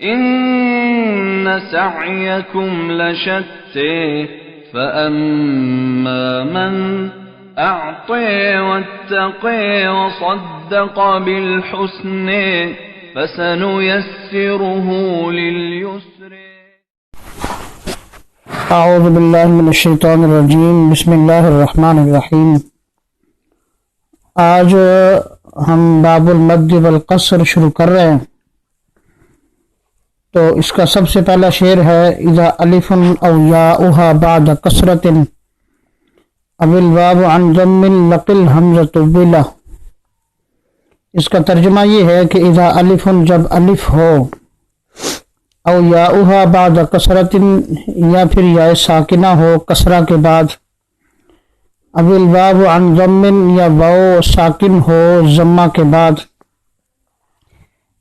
إن سعيكم لشتى فأما من أعطى واتقى وصدق بالحسنى فسنيسره لليسر. اعوذ باللہ من الشیطان الرجیم. بسم اللہ الرحمن الرحیم. آج ہم باب المد والقصر شروع کر رہے ہیں. تو اس کا سب سے پہلا شعر ہے اذا الف او یاؤها بعد کسرۃ او الواو عن ضم لقل حمزۃ بلا. اس کا ترجمہ یہ ہے کہ اذا الف جب الف ہو او یاؤها بعد کسرۃ یا پھر یا ساکنہ ہو کسرہ کے بعد، او الواو عن ضم یا واو ساکن ہو ضمہ کے بعد،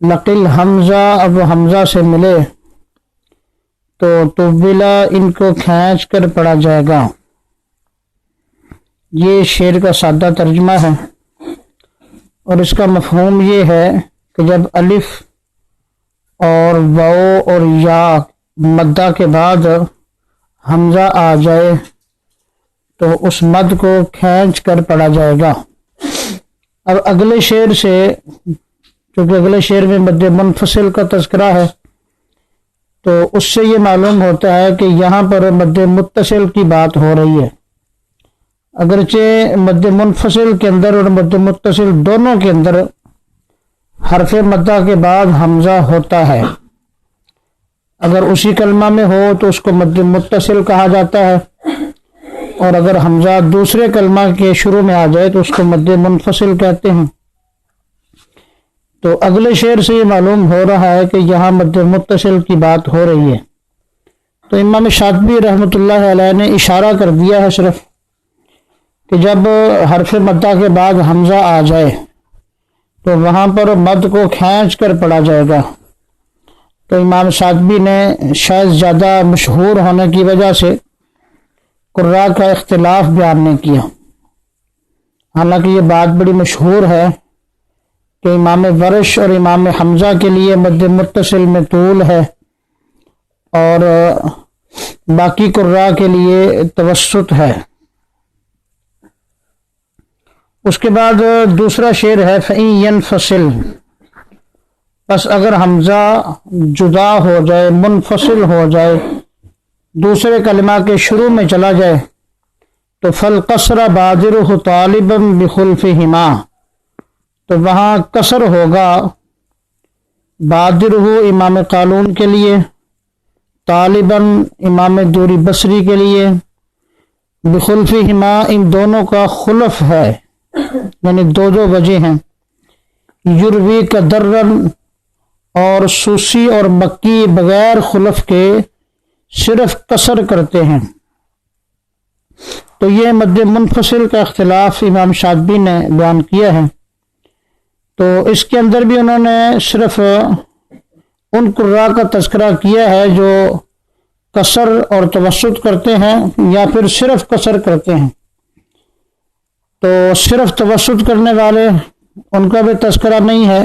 لقل حمزہ اب حمزہ سے ملے تو طویلا ان کو کھینچ کر پڑھا جائے گا. یہ شعر کا سادہ ترجمہ ہے اور اس کا مفہوم یہ ہے کہ جب الف اور واو اور یا مدہ کے بعد حمزہ آ جائے تو اس مد کو کھینچ کر پڑھا جائے گا. اب اگلے شعر سے، چونکہ اگلے شعر میں مد منفصل کا تذکرہ ہے، تو اس سے یہ معلوم ہوتا ہے کہ یہاں پر مد متصل کی بات ہو رہی ہے. اگرچہ مد منفصل کے اندر اور مد متصل دونوں کے اندر حرف مدہ کے بعد حمزہ ہوتا ہے. اگر اسی کلمہ میں ہو تو اس کو مد متصل کہا جاتا ہے، اور اگر حمزہ دوسرے کلمہ کے شروع میں آ جائے تو اس کو مد منفصل کہتے ہیں. تو اگلے شعر سے یہ معلوم ہو رہا ہے کہ یہاں مد متصل کی بات ہو رہی ہے. تو امام شاطبی رحمۃ اللہ علیہ نے اشارہ کر دیا ہے صرف کہ جب حرف مدہ کے بعد حمزہ آ جائے تو وہاں پر مد کو کھینچ کر پڑھا جائے گا. تو امام شاطبی نے شاید زیادہ مشہور ہونے کی وجہ سے قراء کا اختلاف بیان نہیں کیا، حالانکہ یہ بات بڑی مشہور ہے کہ امام ورش اور امام حمزہ کے لیے مد متصل میں طول ہے اور باقی قراء کے لیے توسط ہے. اس کے بعد دوسرا شعر ہے فَإِن يَنْفَصِلْ، پس اگر حمزہ جدا ہو جائے، منفصل ہو جائے، دوسرے کلمہ کے شروع میں چلا جائے تو فَالْقَصْرَ بَادِرُهُ طَالِبًا بِخُلْفِهِمَا، تو وہاں قصر ہوگا بادرہ امام قالون کے لیے، طالباً امام دوری بصری کے لیے، بخلفہما ان دونوں کا خلف ہے، یعنی دو وجہ ہیں. یروی کا درن اور سوسی اور مکی بغیر خلف کے صرف قصر کرتے ہیں. تو یہ مد منفصل کا اختلاف امام شاطبی نے بیان کیا ہے. تو اس کے اندر بھی انہوں نے صرف ان قراء کا تذکرہ کیا ہے جو قصر اور توسط کرتے ہیں یا پھر صرف قصر کرتے ہیں. تو صرف توسط کرنے والے ان کا بھی تذکرہ نہیں ہے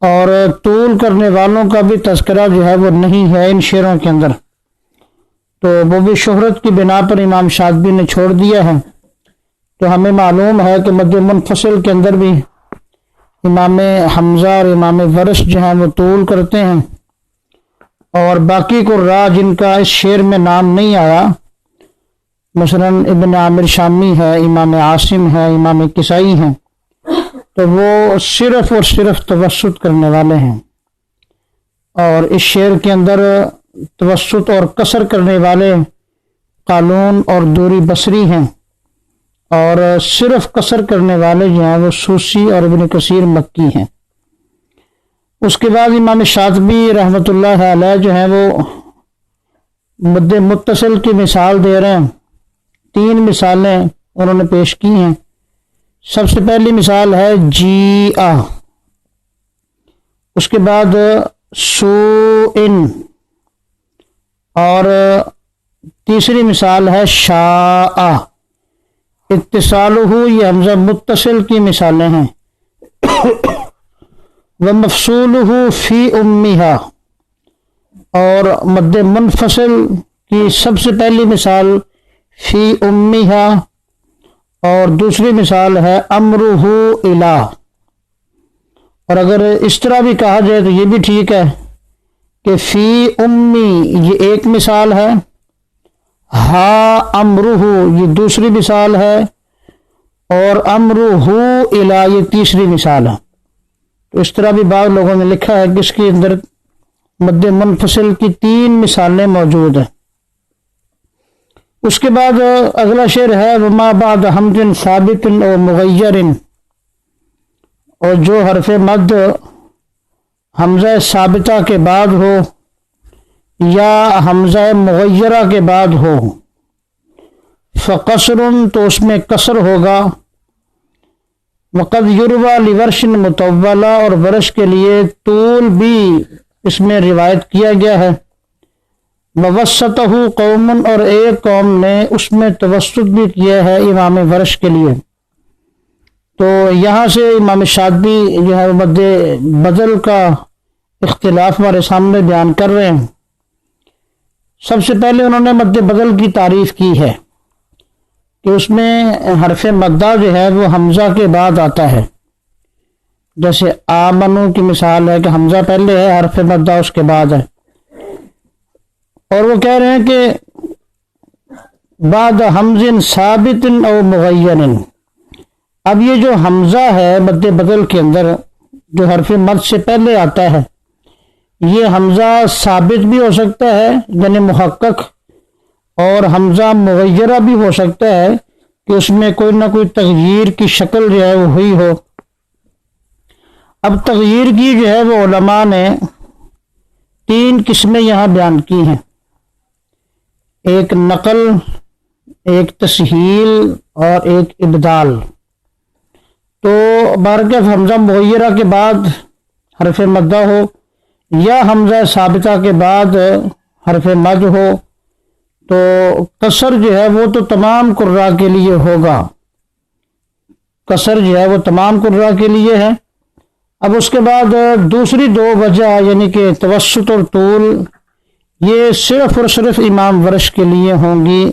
اور طول کرنے والوں کا بھی تذکرہ جو ہے وہ نہیں ہے ان شعروں کے اندر. تو وہ بھی شہرت کی بنا پر امام شاطبی نے چھوڑ دیا ہے. تو ہمیں معلوم ہے کہ مد منفصل کے اندر بھی امام حمزہ اور امام ورش جو ہیں وہ طول کرتے ہیں، اور باقی قراء جن کا اس شعر میں نام نہیں آیا، مثلا ابن عامر شامی ہے، امام عاصم ہے، امام کسائی ہیں، تو وہ صرف اور صرف توسط کرنے والے ہیں. اور اس شعر کے اندر توسط اور قصر کرنے والے قالون اور دوری بصری ہیں، اور صرف قصر کرنے والے جو ہیں وہ سوسی اور ابن کثیر مکی ہیں. اس کے بعد امام شاطبی رحمۃ اللہ علیہ جو ہیں وہ مد متصل کی مثال دے رہے ہیں. 3 مثالیں انہوں نے پیش کی ہیں. سب سے پہلی مثال ہے جی آ، اس کے بعد سو ان، اور تیسری مثال ہے شاء. اتصالہ یہ حمزہ متصل کی مثالیں ہیں. ومفصولہ فی امہا، اور مد منفصل کی سب سے پہلی مثال فی امیہا اور دوسری مثال ہے امرہ الہ. اور اگر اس طرح بھی کہا جائے تو یہ بھی ٹھیک ہے کہ فی امی یہ ایک مثال ہے، ہا امرہ یہ دوسری مثال ہے، اور امرہ الہ یہ تیسری مثال ہے. تو اس طرح بھی بعض لوگوں نے لکھا ہے کہ اس کے اندر مد منفصل کی 3 مثالیں موجود ہیں. اس کے بعد اگلا شعر ہے وما بعد حمد ثابت و مغیر، اور جو حرف مد حمزہ ثابتہ کے بعد ہو یا حمزہ مغیرہ کے بعد ہو، فقصر تو اس میں قصر ہوگا، وقد یروى لورش مطولہ اور ورش کے لیے طول بھی اس میں روایت کیا گیا ہے، ووسطہ قوم اور ایک قوم نے اس میں توسط بھی کیا ہے امام ورش کے لیے. تو یہاں سے امام شاطبی جو ہے مد بدل کا اختلاف ہمارے سامنے بیان کر رہے ہیں. سب سے پہلے انہوں نے مد بدل کی تعریف کی ہے کہ اس میں حرف مدہ جو ہے وہ حمزہ کے بعد آتا ہے، جیسے آمنو کی مثال ہے کہ حمزہ پہلے ہے، حرف مدہ اس کے بعد ہے. اور وہ کہہ رہے ہیں کہ بعد حمز ثابت او مغیر، اب یہ جو حمزہ ہے مد بدل کے اندر جو حرف مد سے پہلے آتا ہے، یہ حمزہ ثابت بھی ہو سکتا ہے یعنی محقق، اور حمزہ مغیرہ بھی ہو سکتا ہے کہ اس میں کوئی نہ کوئی تغییر کی شکل جو ہے وہ ہوئی ہو. اب تغییر کی جو ہے وہ علماء نے 3 قسمیں یہاں بیان کی ہیں، ایک نقل، ایک تسہیل اور ایک ابدال. تو بارکہ حمزہ مغیرہ کے بعد حرف مدہ ہو یا حمزہ ثابتہ کے بعد حرف مد ہو، تو قصر جو ہے وہ تو تمام قراء کے لیے ہوگا، قصر جو ہے وہ تمام قراء کے لیے ہے. اب اس کے بعد دوسری 2 وجہ یعنی کہ توسط اور طول یہ صرف اور صرف امام ورش کے لیے ہوں گی.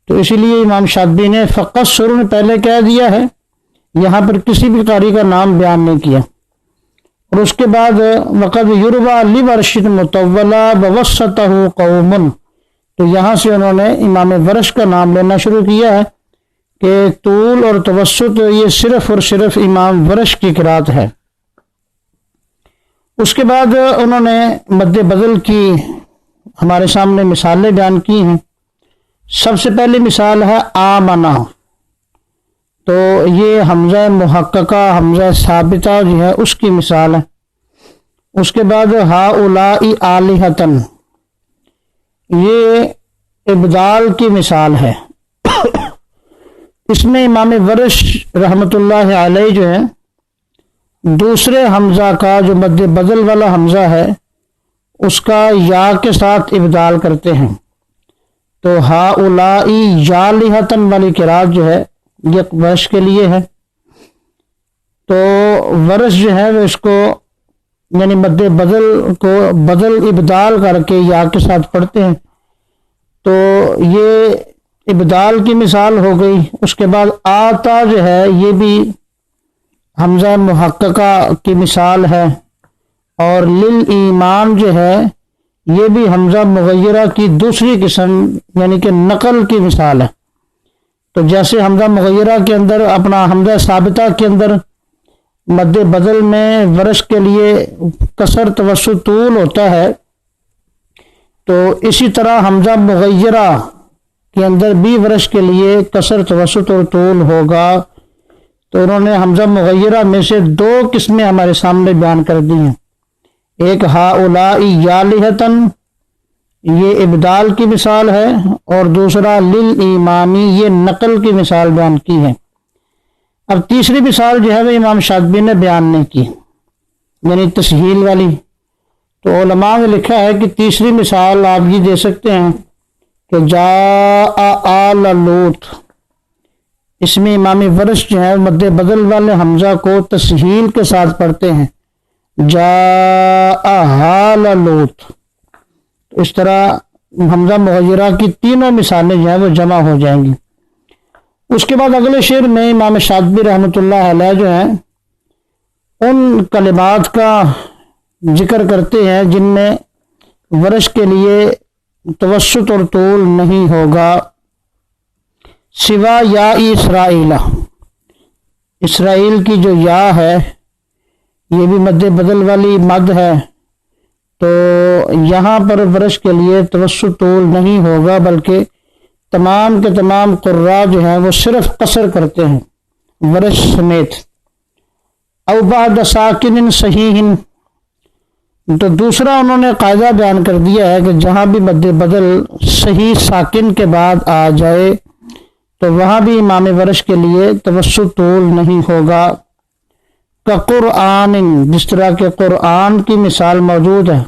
تو اسی لیے امام شاطبی نے فقصر پہلے کہہ دیا ہے، یہاں پر کسی بھی قاری کا نام بیان نہیں کیا. اور اس کے بعد وقد یروى لورش مطولہ ووسطہ قوم، تو یہاں سے انہوں نے امام ورش کا نام لینا شروع کیا ہے کہ طول اور توسط یہ صرف اور صرف امام ورش کی قرات ہے. اس کے بعد انہوں نے مد بدل کی ہمارے سامنے مثالیں بیان کی ہیں. سب سے پہلی مثال ہے آمنا، تو یہ حمزہ محققہ حمزہ ثابتہ جو ہے اس کی مثال ہے. اس کے بعد ہؤلاء آلہۃ، یہ ابدال کی مثال ہے. اس میں امام ورش رحمۃ اللہ علیہ جو ہے دوسرے حمزہ کا جو مد بدل والا حمزہ ہے اس کا یا کے ساتھ ابدال کرتے ہیں. تو ہؤلاء یالہۃ والی قرات جو ہے یہ ورش کے لیے ہے. تو ورش جو ہے وہ اس کو یعنی مد بدل کو بدل ابدال کر کے یا کے ساتھ پڑھتے ہیں. تو یہ ابدال کی مثال ہو گئی. اس کے بعد آتا جو ہے یہ بھی حمزہ محققہ کی مثال ہے، اور للایمان جو ہے یہ بھی حمزہ مغیرہ کی دوسری قسم یعنی کہ نقل کی مثال ہے. تو جیسے حمزہ مغیرہ کے اندر اپنا حمزہ ثابتہ کے اندر مد بدل میں ورش کے لیے کسر توسط طول ہوتا ہے، تو اسی طرح حمزہ مغیرہ کے اندر بھی ورش کے لیے کسر توسط اور طول ہوگا. تو انہوں نے حمزہ مغیرہ میں سے 2 قسمیں ہمارے سامنے بیان کر دی ہیں. ایک ہؤلاء یالہۃ یہ ابدال کی مثال ہے، اور دوسرا للایمانی یہ نقل کی مثال بیان کی ہے. اب تیسری مثال جو ہے وہ امام شاطبی نے بیان نہیں کی یعنی تسہیل والی. تو علماء نے لکھا ہے کہ تیسری مثال آپ یہ دے سکتے ہیں کہ جاء آل لوط، اس میں امام ورش جو ہے مد بدل والے حمزہ کو تسہیل کے ساتھ پڑھتے ہیں جاء آل لوط. تو اس طرح حمزہ مغیرہ کی تینوں مثالیں جو ہیں وہ جمع ہو جائیں گی۔ اس کے بعد اگلے شعر میں امام شاطبی رحمۃ اللہ علیہ جو ہیں ان کلمات کا ذکر کرتے ہیں جن میں ورش کے لیے توسط اور طول نہیں ہوگا، سوا یا اسرائیل، اسرائیل کی جو یا ہے یہ بھی مد بدل والی مد ہے، تو یہاں پر ورش کے لیے توسط طول نہیں ہوگا، بلکہ تمام کے تمام قراء جو ہیں وہ صرف قصر کرتے ہیں ورش سمیت۔ او بعد ساکن صحیح، تو دوسرا انہوں نے قاعدہ بیان کر دیا ہے کہ جہاں بھی مد بدل صحیح ساکن کے بعد آ جائے تو وہاں بھی امام ورش کے لیے توسط طول نہیں ہوگا، کا قرآن، جس طرح کے قرآن کی مثال موجود ہے،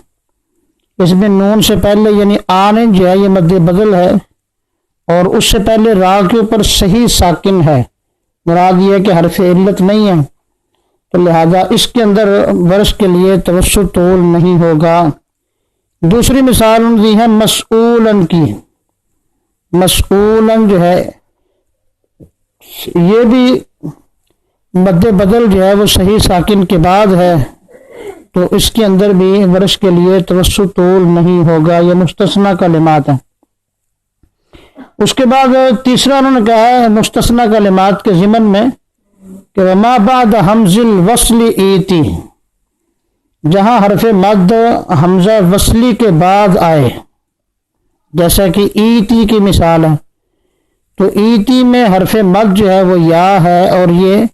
اس میں نون سے پہلے یعنی آن جو ہے یہ مد بدل ہے اور اس سے پہلے را کے اوپر صحیح ساکن ہے، مراد یہ ہے کہ حرف علت نہیں ہے، تو لہذا اس کے اندر ورش کے لیے توسط طول نہیں ہوگا۔ دوسری مثال ان دی ہے مسئولن کی، مسئولن جو ہے یہ بھی مد بدل جو ہے وہ صحیح ساکن کے بعد ہے، تو اس کے اندر بھی ورش کے لیے توسط طول نہیں ہوگا، یہ مستثنی کلمات ہیں۔ اس کے بعد تیسرا انہوں نے کہا ہے مستثنی کلمات کے ضمن میں کہ وما بعد حمز الوصل ایتی، جہاں حرف مد حمزہ وصلی کے بعد آئے، جیسا کہ ایتی کی مثال ہے، تو ایتی میں حرف مد جو ہے وہ یا ہے اور یہ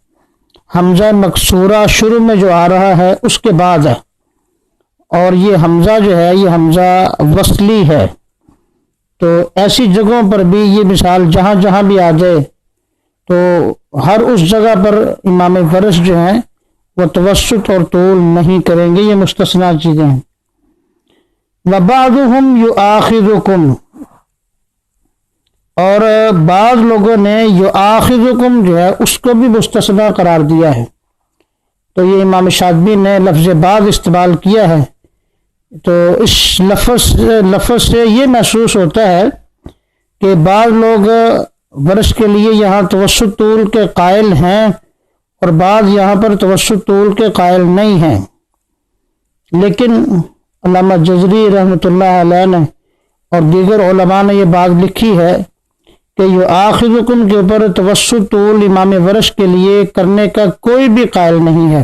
حمزہ مکسورہ شروع میں جو آ رہا ہے اس کے بعد ہے، اور یہ حمزہ جو ہے یہ حمزہ وصلی ہے، تو ایسی جگہوں پر بھی یہ مثال جہاں جہاں بھی آ جائے تو ہر اس جگہ پر امام ورش جو ہیں وہ توسط اور طول نہیں کریں گے، یہ مستثنیٰ چیزیں ہیں۔ وَبَعْضُهُمْ يُؤَاخِذُكُمْ، اور بعض لوگوں نے یؤاخذکم جو ہے اس کو بھی مستثنیٰ قرار دیا ہے، تو یہ امام شاطبی نے لفظ بعض استعمال کیا ہے، تو اس لفظ سے یہ محسوس ہوتا ہے کہ بعض لوگ ورش کے لیے یہاں توسط طول کے قائل ہیں اور بعض یہاں پر توسط طول کے قائل نہیں ہیں، لیکن علامہ جزری رحمۃ اللہ علیہ نے اور دیگر علماء نے یہ بات لکھی ہے کہ یؤاخذکم کے اوپر توسط طول امام ورش کے لیے کرنے کا کوئی بھی قائل نہیں ہے،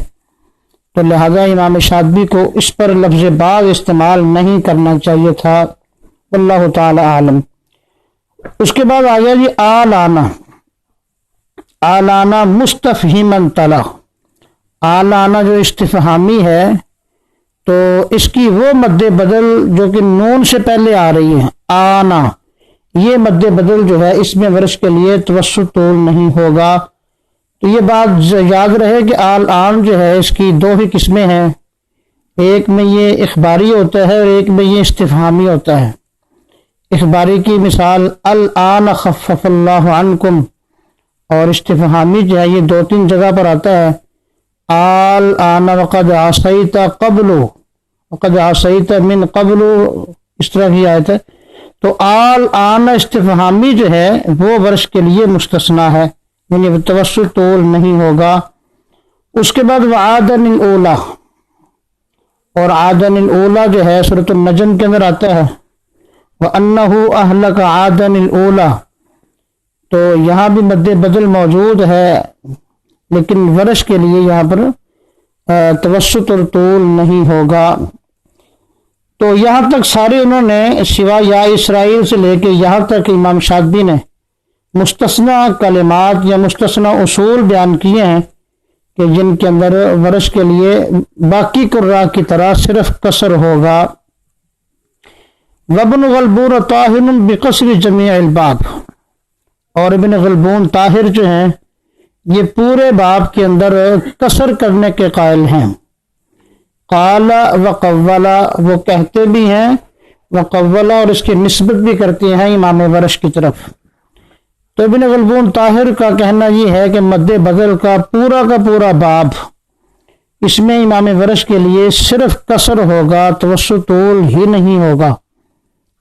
تو لہذا امام شاطبی کو اس پر لفظ بعض استعمال نہیں کرنا چاہیے تھا، واللہ تعالی عالم۔ اس کے بعد آ گیا جی آلانا، آلانا مستفہمن تلا، آلانا جو استفہامی ہے تو اس کی وہ مد بدل جو کہ نون سے پہلے آ رہی ہے، آنا، یہ مد بدل جو ہے اس میں ورش کے لیے توسط طول نہیں ہوگا، تو یہ بات یاد رہے کہ آن جو ہے اس کی دو ہی قسمیں ہیں، ایک میں یہ اخباری ہوتا ہے اور ایک میں یہ استفہامی ہوتا ہے۔ اخباری کی مثال الآن خفف اللہ عنکم، اور استفہامی جو ہے یہ دو تین جگہ پر آتا ہے، الآن وقد عصیت قبل وقد عصیت من قبل، اس طرح کی آیت ہے، تو الآن استفہامی جو ہے وہ ورش کے لیے مستثنیٰ ہے، یعنی توسط طول نہیں ہوگا۔ اس کے بعد وعادن الاولیٰ، اور عادن الاولیٰ جو ہے سورۃ النجم کے اندر آتا ہے، وَأَنَّهُ أَهْلَكَ عَادًا الْأُولَىٰ، تو یہاں بھی مد بدل موجود ہے لیکن ورش کے لیے یہاں پر توسط اور طول نہیں ہوگا۔ تو یہاں تک سارے انہوں نے سوا یا اسرائیل سے لے کے یہاں تک امام شاطبی نے مستثنیٰ کلمات یا مستثنیٰ اصول بیان کیے ہیں کہ جن کے اندر ورش کے لیے باقی قراء کی طرح صرف قصر ہوگا۔ وابن غلبون طاہر بقصر جمیع الباب، اور ابن غلبون طاہر جو ہیں یہ پورے باب کے اندر قصر کرنے کے قائل ہیں۔ قال وقولا، وہ کہتے بھی ہیں، وقولا، اور اس کی نسبت بھی کرتے ہیں امام ورش کی طرف۔ تو ابن غلبون طاہر کا کہنا یہ ہے کہ مد بدل کا پورا باب اس میں امام ورش کے لیے صرف قصر ہوگا، توسط طول ہی نہیں ہوگا،